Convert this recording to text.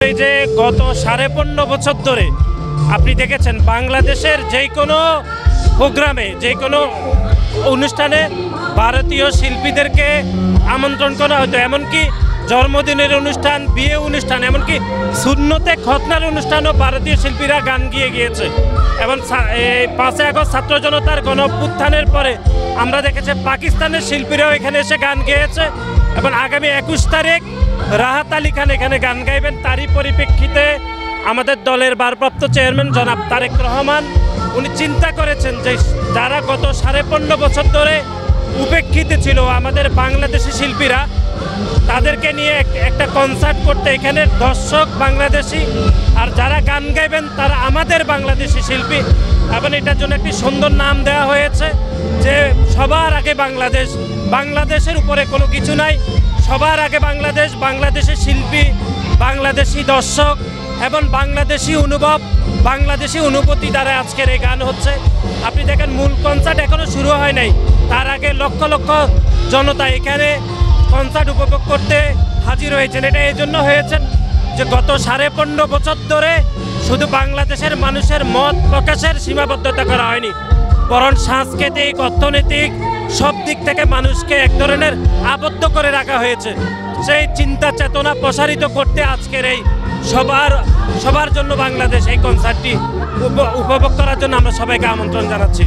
বলি যে গত 15.5 বছর ধরে আপনি দেখেছেন বাংলাদেশের যে কোনো প্রোগ্রামে, যে কোনো অনুষ্ঠানে ভারতীয় শিল্পীদেরকে আমন্ত্রণ করা হতো। এমনকি জন্মদিনের অনুষ্ঠান, বিয়ে অনুষ্ঠান, এমনকি সুন্নতে খতনার অনুষ্ঠানও ভারতীয় শিল্পীরা গান গিয়ে গিয়েছে। এবং 5 আগস্ট ছাত্র জনতার গণঅভ্যুত্থানের পরে আমরা দেখেছি পাকিস্তানের শিল্পীরাও এখানে এসে গান গেয়েছে। এবং আগামী 21 তারিখ রাহাত আলী খান এখানে গান গাইবেন। তারই পরিপ্রেক্ষিতে আমাদের দলের ভারপ্রাপ্ত চেয়ারম্যান জনাব তারেক রহমান উনি চিন্তা করেছেন যে যারা গত 15.5 বছর ধরে উপেক্ষিত ছিল আমাদের বাংলাদেশি শিল্পীরা, তাদেরকে নিয়ে একটা কনসার্ট করতে এখানে দর্শক বাংলাদেশি, আর যারা গান গাইবেন তারা আমাদের বাংলাদেশি শিল্পী। এবং এটার জন্য একটি সুন্দর নাম দেওয়া হয়েছে যে সবার আগে বাংলাদেশ, বাংলাদেশের উপরে কোনো কিছু নাই, সবার আগে বাংলাদেশ, বাংলাদেশি শিল্পী, বাংলাদেশি দর্শক এবং বাংলাদেশি অনুভব, বাংলাদেশি অনুভূতি দ্বারা আজকের এই গান হচ্ছে। আপনি দেখেন মূল কনসার্ট এখনও শুরু হয় নাই, তার আগে লক্ষ লক্ষ জনতা এখানে কনসার্ট উপভোগ করতে হাজির হয়েছেন। এটা এই জন্য হয়েছেন যে গত 15.5 বছর ধরে শুধু বাংলাদেশের মানুষের মত প্রকাশের সীমাবদ্ধতা করা হয়নি, বরং সাংস্কৃতিক, অর্থনৈতিক সব দিক থেকে মানুষকে এক ধরনের আবদ্ধ করে রাখা হয়েছে। সেই চিন্তা চেতনা প্রসারিত করতে আজকের এই সবার জন্য বাংলাদেশ এই কনসার্টটি উপভোগ করার জন্য আমরা সবাইকে আমন্ত্রণ জানাচ্ছি।